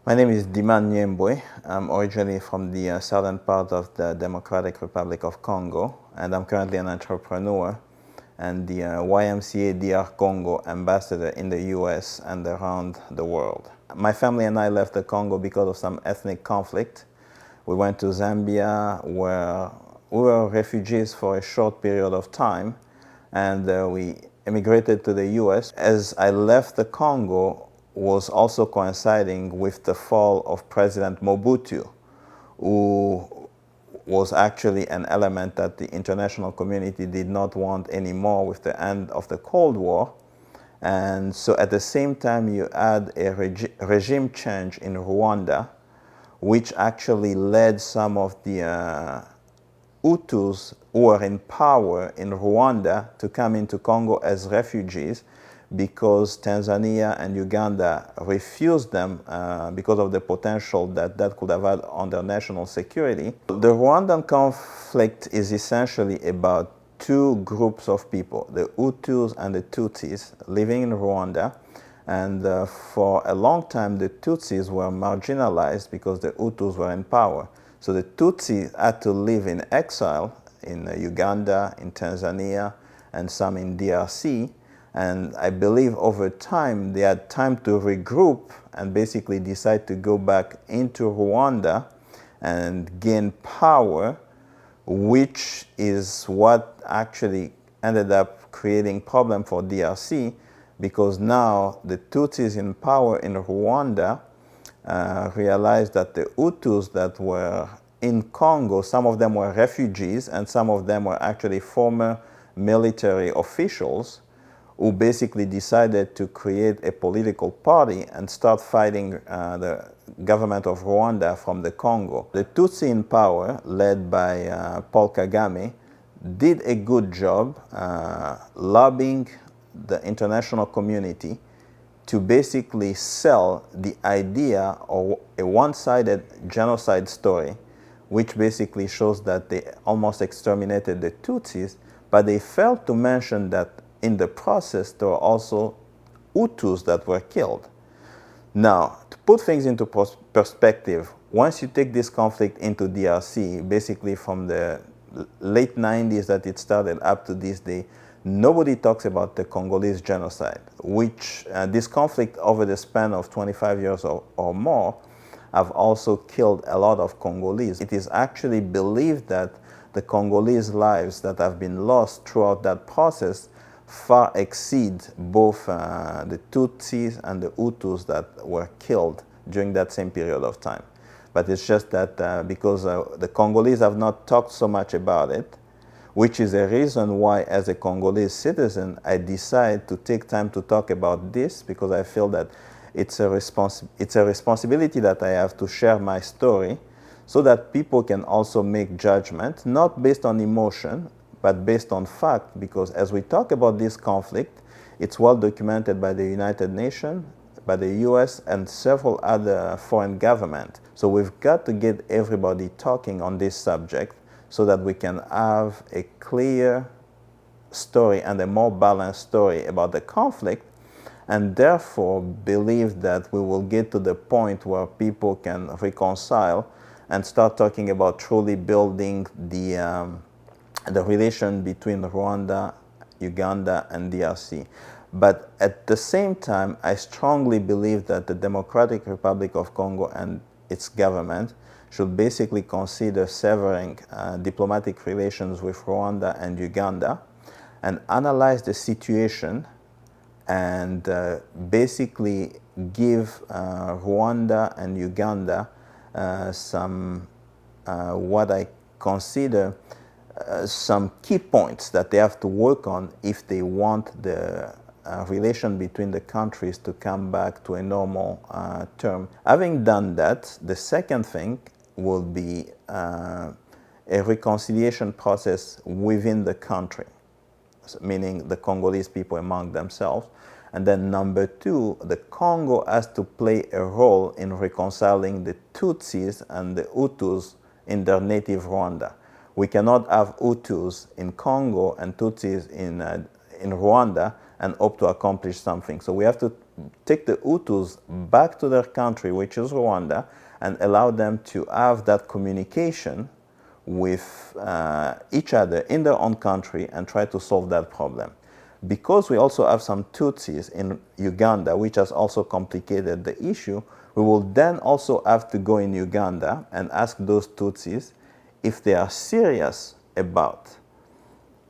My name is Diman Nyembwe. I'm originally from the southern part of the Democratic Republic of Congo, and I'm currently an entrepreneur and the YMCA DR Congo ambassador in the US and around the world. My family and I left the Congo because of some ethnic conflict. We went to Zambia, where we were refugees for a short period of time, and we immigrated to the US. As I left the Congo was also coinciding with the fall of President Mobutu, who was actually an element that the international community did not want anymore with the end of the Cold War. And so at the same time, you had a regime change in Rwanda, which actually led some of the Hutus who were in power in Rwanda to come into Congo as refugees because Tanzania and Uganda refused them because of the potential that that could have had on their national security. The Rwandan conflict is essentially about two groups of people, the Hutus and the Tutsis, living in Rwanda. And for a long time, the Tutsis were marginalized because the Hutus were in power. So the Tutsis had to live in exile in Uganda, in Tanzania, and some in DRC. And I believe over time, they had time to regroup and basically decide to go back into Rwanda and gain power, which is what actually ended up creating problem for DRC, because now the Tutsis in power in Rwanda realized that the Hutus that were in Congo, some of them were refugees and some of them were actually former military officials who basically decided to create a political party and start fighting the government of Rwanda from the Congo. The Tutsi in power, led by Paul Kagame, did a good job lobbying the international community to basically sell the idea of a one-sided genocide story, which basically shows that they almost exterminated the Tutsis, but they failed to mention that in the process there were also Hutus that were killed. Now, to put things into perspective, once you take this conflict into DRC, basically from the late 90s that it started up to this day, nobody talks about the Congolese genocide, which this conflict over the span of 25 years or more have also killed a lot of Congolese. It is actually believed that the Congolese lives that have been lost throughout that process far exceed both the Tutsis and the Hutus that were killed during that same period of time. But it's just that because the Congolese have not talked so much about it, which is a reason why, as a Congolese citizen, I decide to take time to talk about this, because I feel that it's a responsibility that I have to share my story so that people can also make judgment, not based on emotion, but based on fact, because as we talk about this conflict, it's well documented by the United Nations, by the US, and several other foreign governments. So we've got to get everybody talking on this subject so that we can have a clear story and a more balanced story about the conflict, and therefore believe that we will get to the point where people can reconcile and start talking about truly building the relation between Rwanda, Uganda, and DRC. But at the same time, I strongly believe that the Democratic Republic of Congo and its government should basically consider severing diplomatic relations with Rwanda and Uganda and analyze the situation and basically give Rwanda and Uganda some what I consider some key points that they have to work on if they want the relation between the countries to come back to a normal term. Having done that, the second thing will be a reconciliation process within the country, meaning the Congolese people among themselves. And then number two, the Congo has to play a role in reconciling the Tutsis and the Hutus in their native Rwanda. We cannot have Hutus in Congo and Tutsis in Rwanda and hope to accomplish something. So we have to take the Hutus back to their country, which is Rwanda, and allow them to have that communication with each other in their own country and try to solve that problem. Because we also have some Tutsis in Uganda, which has also complicated the issue, we will then also have to go in Uganda and ask those Tutsis if they are serious about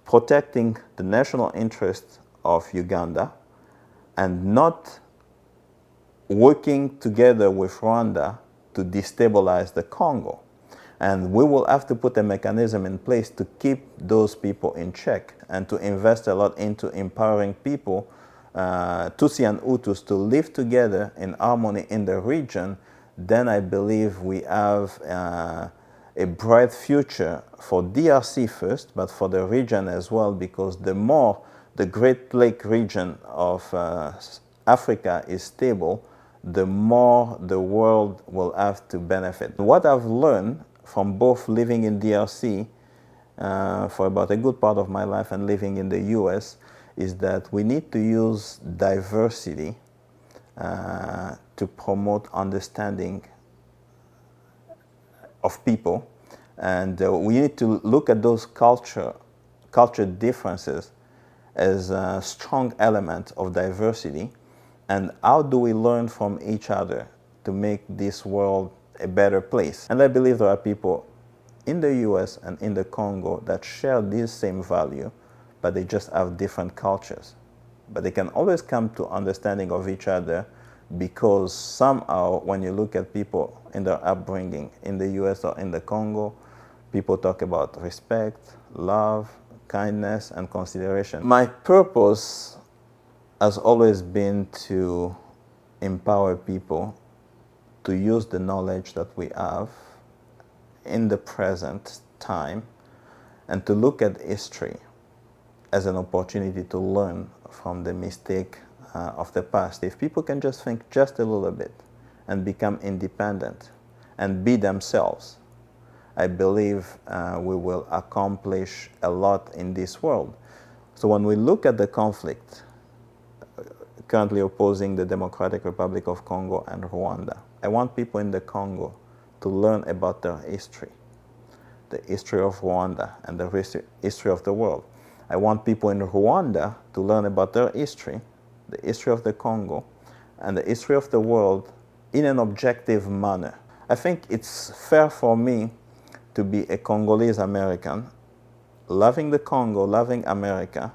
protecting the national interest of Uganda and not working together with Rwanda to destabilize the Congo. And we will have to put a mechanism in place to keep those people in check and to invest a lot into empowering people, Tutsi and Hutus, to live together in harmony in the region. Then I believe we have a bright future for DRC first, but for the region as well, because the more the Great Lake region of Africa is stable, the more the world will have to benefit. What I've learned from both living in DRC for about a good part of my life and living in the US is that we need to use diversity to promote understanding of people. And we need to look at those culture differences as a strong element of diversity. And how do we learn from each other to make this world a better place? And I believe there are people in the US and in the Congo that share this same value, but they just have different cultures. But they can always come to understanding of each other, because somehow when you look at people in their upbringing in the US or in the Congo, people talk about respect, love, kindness, and consideration. My purpose has always been to empower people to use the knowledge that we have in the present time and to look at history as an opportunity to learn from the mistake of the past. If people can just think just a little bit and become independent and be themselves, I believe we will accomplish a lot in this world. So when we look at the conflict currently opposing the Democratic Republic of Congo and Rwanda, I want people in the Congo to learn about their history, the history of Rwanda and the history of the world. I want people in Rwanda to learn about their history, the history of the Congo, and the history of the world in an objective manner. I think it's fair for me to be a Congolese American, loving the Congo, loving America,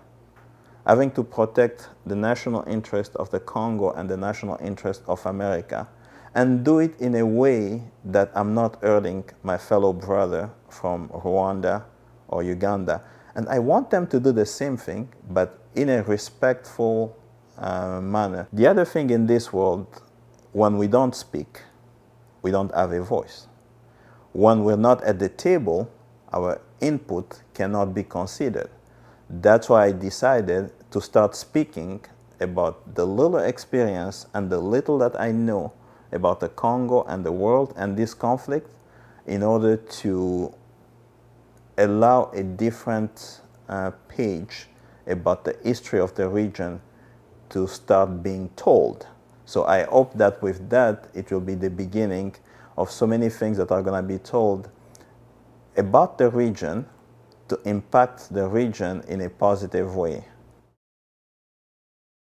having to protect the national interest of the Congo and the national interest of America, and do it in a way that I'm not hurting my fellow brother from Rwanda or Uganda. And I want them to do the same thing, but in a respectful manner. The other thing in this world, when we don't speak, we don't have a voice. When we're not at the table, our input cannot be considered. That's why I decided to start speaking about the little experience and the little that I know about the Congo and the world and this conflict, in order to allow a different page about the history of the region to start being told. So I hope that with that, it will be the beginning of so many things that are going to be told about the region to impact the region in a positive way.